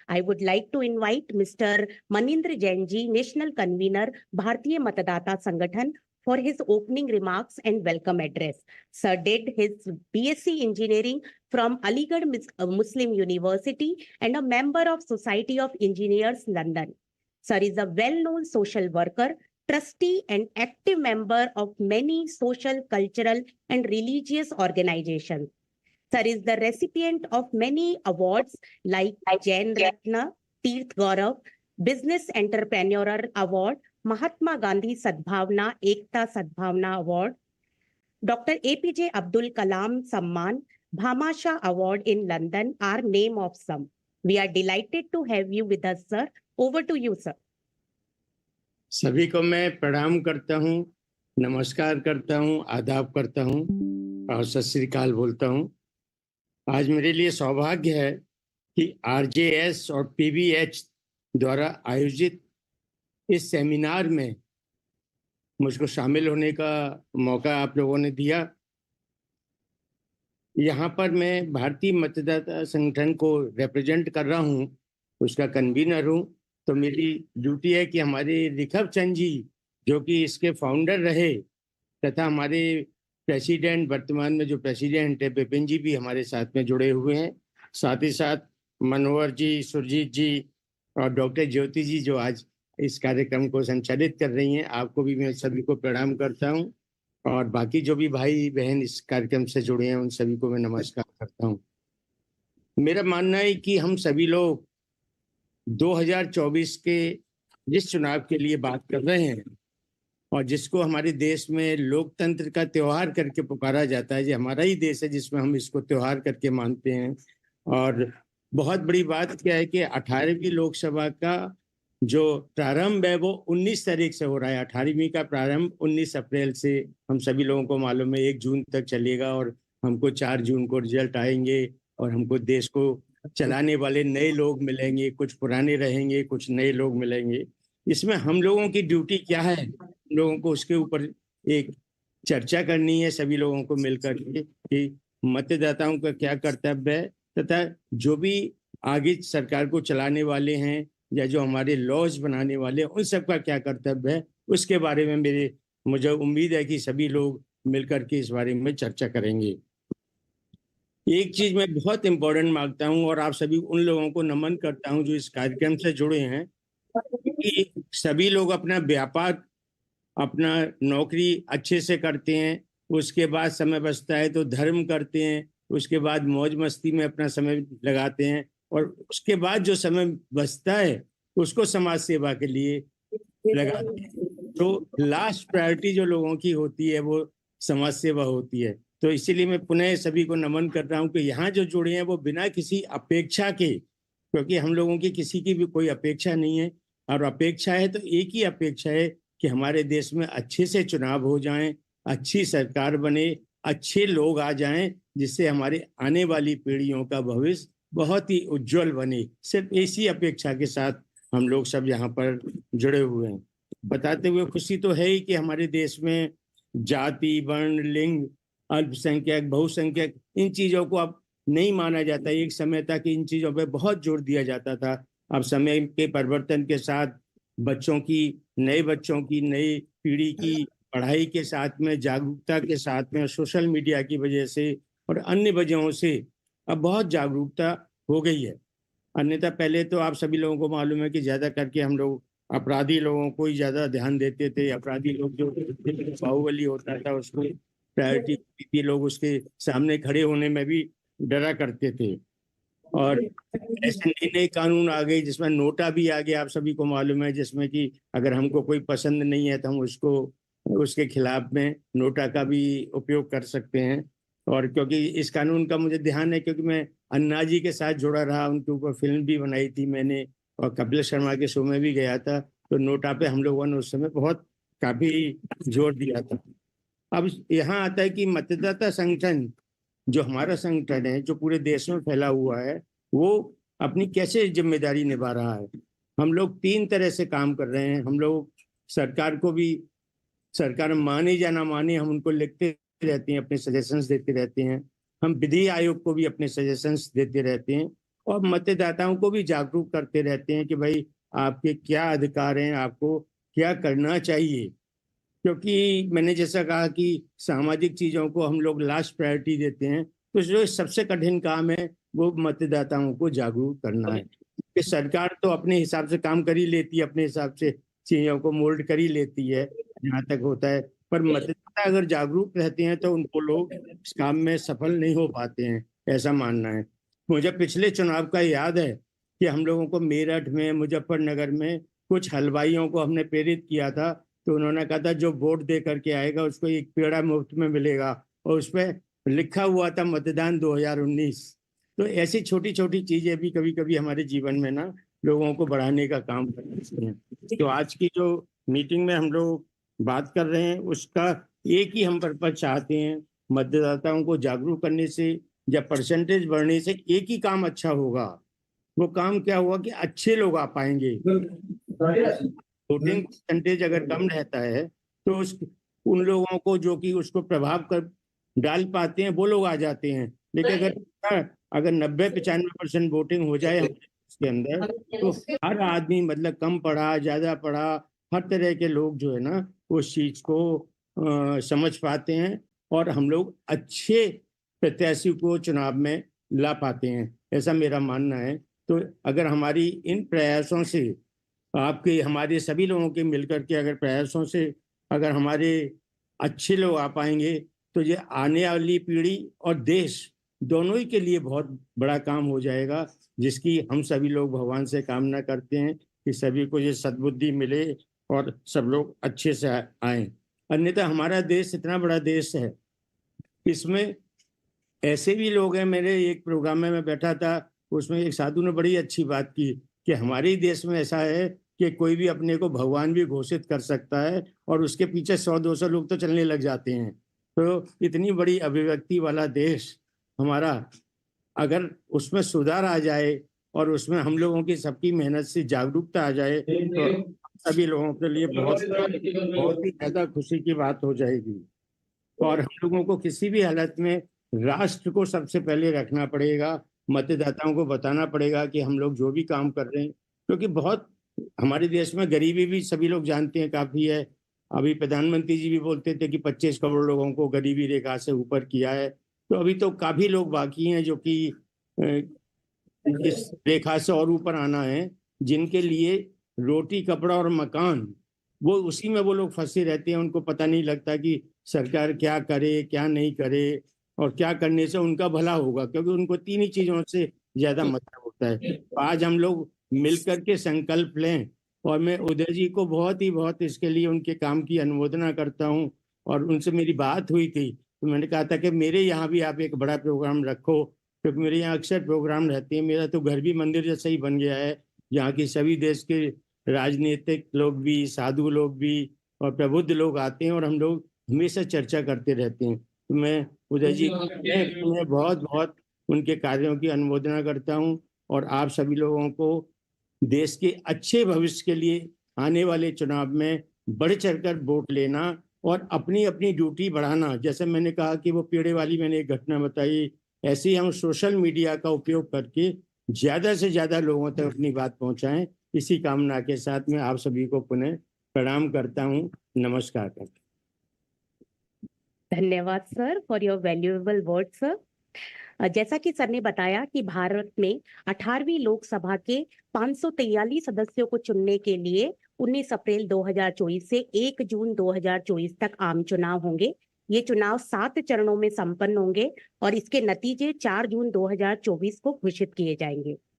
I would like to invite Mr. Manindra Jain ji, National Convener, Bharatiya Matadata Sangathan, for his opening remarks and welcome address. Sir did his BSc Engineering from Aligarh Muslim University and a member of Society of Engineers, London. Sir is a well-known social worker, trustee and active member of many social, cultural and religious organizations. Sir is the recipient of many awards like Jain Ratna, Tirth Gaurav, Business Entrepreneur Award, Mahatma Gandhi Sadbhavna Ekta Sadbhavna Award, Dr. APJ Abdul Kalam Samman, Bhamasha Award in London are name of some. We are delighted to have you with us, sir. Over to you, sir. सभी को मैं प्रणाम करता हूँ, नमस्कार करता हूँ, आदाब करता हूँ और सत श्री अकाल बोलता हूँ। आज मेरे लिए सौभाग्य है कि आरजेएस और पीबीएच द्वारा आयोजित इस सेमिनार में मुझको शामिल होने का मौका आप लोगों ने दिया। यहाँ पर मैं भारतीय मतदाता संगठन को रिप्रेजेंट कर रहा हूँ, उसका कन्वीनर हूँ। तो मेरी ड्यूटी है कि हमारे रिखव चंद जी जो कि इसके फाउंडर रहे तथा हमारे प्रेसिडेंट, वर्तमान में जो प्रेसिडेंट है विपिन जी भी हमारे साथ में जुड़े हुए हैं। साथ ही साथ मनोहर जी, सुरजीत जी और डॉक्टर ज्योति जी जो आज इस कार्यक्रम को संचालित कर रही हैं, आपको भी मैं सभी को प्रणाम करता हूं। और बाकी जो भी भाई बहन इस कार्यक्रम से जुड़े हैं उन सभी को मैं नमस्कार करता हूं। मेरा मानना है कि हम सभी लोग 2024 के जिस चुनाव के लिए बात कर रहे हैं और जिसको हमारे देश में लोकतंत्र का त्योहार करके पुकारा जाता है, ये हमारा ही देश है जिसमें हम इसको त्योहार करके मानते हैं। और बहुत बड़ी बात क्या है कि 18वीं लोकसभा का जो प्रारंभ है वो 19 तारीख से हो रहा है। 18वीं का प्रारंभ 19 अप्रैल से हम सभी लोगों को मालूम है 1 जून तक चलेगा और हमको 4 जून को रिजल्ट आएंगे और हमको देश को चलाने वाले नए लोग मिलेंगे, कुछ पुराने रहेंगे, कुछ नए लोग मिलेंगे। इसमें हम लोगों की ड्यूटी क्या है, हम लोगों को उसके ऊपर एक चर्चा करनी है सभी लोगों को मिलकर के कि मतदाताओं का क्या कर्तव्य है तथा जो भी आगे सरकार को चलाने वाले हैं या जो हमारे लॉज बनाने वाले हैं उन सबका क्या कर्तव्य है, उसके बारे में मुझे उम्मीद है कि सभी लोग मिलकर के इस बारे में चर्चा करेंगे। एक चीज मैं बहुत इंपॉर्टेंट मांगता हूं और आप सभी उन लोगों को नमन करता हूं जो इस कार्यक्रम से जुड़े हैं कि सभी लोग अपना व्यापार, अपना नौकरी अच्छे से करते हैं, उसके बाद समय बचता है तो धर्म करते हैं, उसके बाद मौज मस्ती में अपना समय लगाते हैं और उसके बाद जो समय बचता है उसको समाज सेवा के लिए लगाते हैं। तो लास्ट प्रायोरिटी जो लोगों की होती है वो समाज सेवा होती है। तो इसीलिए मैं पुनः सभी को नमन कर रहा हूँ कि यहाँ जो जुड़े हैं वो बिना किसी अपेक्षा के, क्योंकि हम लोगों की किसी की भी कोई अपेक्षा नहीं है और अपेक्षा है तो एक ही अपेक्षा है कि हमारे देश में अच्छे से चुनाव हो जाएं, अच्छी सरकार बने, अच्छे लोग आ जाएं, जिससे हमारे आने वाली पीढ़ियों का भविष्य बहुत ही उज्जवल बने। सिर्फ इसी अपेक्षा के साथ हम लोग सब यहाँ पर जुड़े हुए हैं। बताते हुए खुशी तो है ही कि हमारे देश में जाति, वर्ण, लिंग, अल्पसंख्यक, बहुसंख्यक, इन चीजों को अब नहीं माना जाता। एक समय तक इन चीजों पे बहुत जोर दिया जाता था। अब समय के परिवर्तन के साथ नए बच्चों की नई पीढ़ी की पढ़ाई के साथ में, जागरूकता के साथ में, सोशल मीडिया की वजह से और अन्य वजहों से अब बहुत जागरूकता हो गई है। अन्यथा पहले तो आप सभी लोगों को मालूम है कि ज्यादा करके हम लोग अपराधी लोगों को ही ज्यादा ध्यान देते थे। अपराधी लोग जो बाहुबली होता था उसको प्रायोरिटी थी, लोग उसके सामने खड़े होने में भी डरा करते थे। और ऐसे नए नए कानून आ गए जिसमें नोटा भी आ गया, आप सभी को मालूम है, जिसमें कि अगर हमको कोई पसंद नहीं है तो हम उसके खिलाफ में नोटा का भी उपयोग कर सकते हैं। और क्योंकि इस कानून का मुझे ध्यान है क्योंकि मैं अन्ना जी के साथ जुड़ा रहा, उनके ऊपर फिल्म भी बनाई थी मैंने और कपिल शर्मा के शो में भी गया था। तो नोटा पे हम लोगों ने उस समय काफी जोर दिया था। अब यहाँ आता है कि मतदाता संगठन जो हमारा संगठन है, जो पूरे देश में फैला हुआ है, वो अपनी कैसे जिम्मेदारी निभा रहा है। हम लोग 3 तरह से काम कर रहे हैं। हम लोग सरकार माने या ना माने, हम उनको लिखते रहते हैं, अपने सजेशंस देते रहते हैं। हम विधि आयोग को भी अपने सजेशंस देते रहते हैं और मतदाताओं को भी जागरूक करते रहते हैं कि भाई आपके क्या अधिकार हैं, आपको क्या करना चाहिए। क्योंकि मैंने जैसा कहा कि सामाजिक चीजों को हम लोग लास्ट प्रायोरिटी देते हैं, तो जो सबसे कठिन काम है वो मतदाताओं को जागरूक करना है। कि सरकार तो अपने हिसाब से काम कर ही लेती है, अपने हिसाब से चीजों को मोल्ड कर ही लेती है जहाँ तक होता है, पर मतदाता अगर जागरूक रहते हैं तो उनको लोग इस काम में सफल नहीं हो पाते हैं, ऐसा मानना है। मुझे पिछले चुनाव का याद है कि हम लोगों को मेरठ में, मुजफ्फरनगर में कुछ हलवाइयों को हमने प्रेरित किया था, तो उन्होंने कहा था जो वोट दे करके आएगा उसको एक पेड़ा मुफ्त में मिलेगा, और उसमें लिखा हुआ था मतदान 2019। तो ऐसी छोटी छोटी चीजें भी कभी कभी हमारे जीवन में ना लोगों को बढ़ाने का काम करती हैं। तो आज की जो मीटिंग में हम लोग बात कर रहे हैं उसका एक ही हम पर्पज चाहते हैं, मतदाताओं को जागरूक करने से या परसेंटेज बढ़ने से एक ही काम अच्छा होगा। वो काम क्या हुआ कि अच्छे लोग आ पाएंगे। वोटिंग परसेंटेज अगर कम रहता है तो उन लोगों को जो कि उसको प्रभाव कर डाल पाते हैं वो लोग आ जाते हैं। लेकिन अगर 90-95% वोटिंग हो जाए उसके अंदर, तो हर आदमी मतलब कम पढ़ा ज्यादा पढ़ा हर तरह के लोग जो है ना उस चीज को समझ पाते हैं, और हम लोग अच्छे प्रत्याशी को चुनाव में ला पाते हैं, ऐसा मेरा मानना है। तो अगर हमारी इन प्रयासों से, आपके हमारे सभी लोगों के मिलकर के अगर प्रयासों से अगर हमारे अच्छे लोग आ पाएंगे, तो ये आने वाली पीढ़ी और देश दोनों ही के लिए बहुत बड़ा काम हो जाएगा, जिसकी हम सभी लोग भगवान से कामना करते हैं कि सभी को ये सद्बुद्धि मिले और सब लोग अच्छे से आए। अन्यथा हमारा देश इतना बड़ा देश है, इसमें ऐसे भी लोग हैं। मेरे एक प्रोग्राम में मैं बैठा था, उसमें एक साधु ने बड़ी अच्छी बात की कि हमारे ही देश में ऐसा है कि कोई भी अपने को भगवान भी घोषित कर सकता है और उसके पीछे 100-200 लोग तो चलने लग जाते हैं। तो इतनी बड़ी अभिव्यक्ति वाला देश हमारा, अगर उसमें सुधार आ जाए और उसमें हम लोगों की सबकी मेहनत से जागरूकता आ जाए, तो सभी लोगों के लिए बहुत बहुत ही ज्यादा खुशी की बात हो जाएगी। और हम लोगों को किसी भी हालत में राष्ट्र को सबसे पहले रखना पड़ेगा, मतदाताओं को बताना पड़ेगा कि हम लोग जो भी काम कर रहे हैं, क्योंकि बहुत हमारे देश में गरीबी भी सभी लोग जानते हैं काफी है। अभी प्रधानमंत्री जी भी बोलते थे कि 25 करोड़ लोगों को गरीबी रेखा से ऊपर किया है, तो अभी तो काफी लोग बाकी हैं जो कि इस रेखा से और ऊपर आना है, जिनके लिए रोटी कपड़ा और मकान, वो उसी में वो लोग फंसे रहते हैं। उनको पता नहीं लगता कि सरकार क्या करे क्या नहीं करे और क्या करने से उनका भला होगा, क्योंकि उनको तीन ही चीजों से ज्यादा मतलब होता है। तो आज हम लोग मिलकर के संकल्प लें, और मैं उदय जी को बहुत इसके लिए उनके काम की अनुमोदना करता हूँ। और उनसे मेरी बात हुई थी तो मैंने कहा था कि मेरे यहाँ भी आप एक बड़ा प्रोग्राम रखो, क्योंकि मेरे यहाँ अक्सर प्रोग्राम रहते हैं। मेरा तो घर भी मंदिर जैसा ही बन गया है, यहाँ की सभी देश के राजनीतिक लोग भी, साधु लोग भी और प्रबुद्ध लोग आते हैं, और हम लोग हमेशा चर्चा करते रहते हैं। तो मैं उदय जी मैं बहुत बहुत उनके कार्यों की अनुमोदना करता हूँ, और आप सभी लोगों को देश के अच्छे भविष्य के लिए आने वाले चुनाव में बढ़ चढ़कर वोट लेना और अपनी अपनी ड्यूटी बढ़ाना। जैसे मैंने कहा कि वो पेड़े वाली मैंने एक घटना बताई, ऐसे ही हम सोशल मीडिया का उपयोग करके ज्यादा से ज्यादा लोगों तक अपनी बात पहुंचाएं। इसी कामना के साथ मैं आप सभी को पुनः प्रणाम करता हूं, नमस्कार करता हूं। धन्यवाद sir for your valuable word sir. जैसा कि सर ने बताया कि भारत में 18वीं लोकसभा के 543 सदस्यों को चुनने के लिए 19 अप्रैल 2024 से 1 जून 2024 तक आम चुनाव होंगे। ये चुनाव 7 चरणों में संपन्न होंगे और इसके नतीजे 4 जून 2024 को घोषित किए जाएंगे।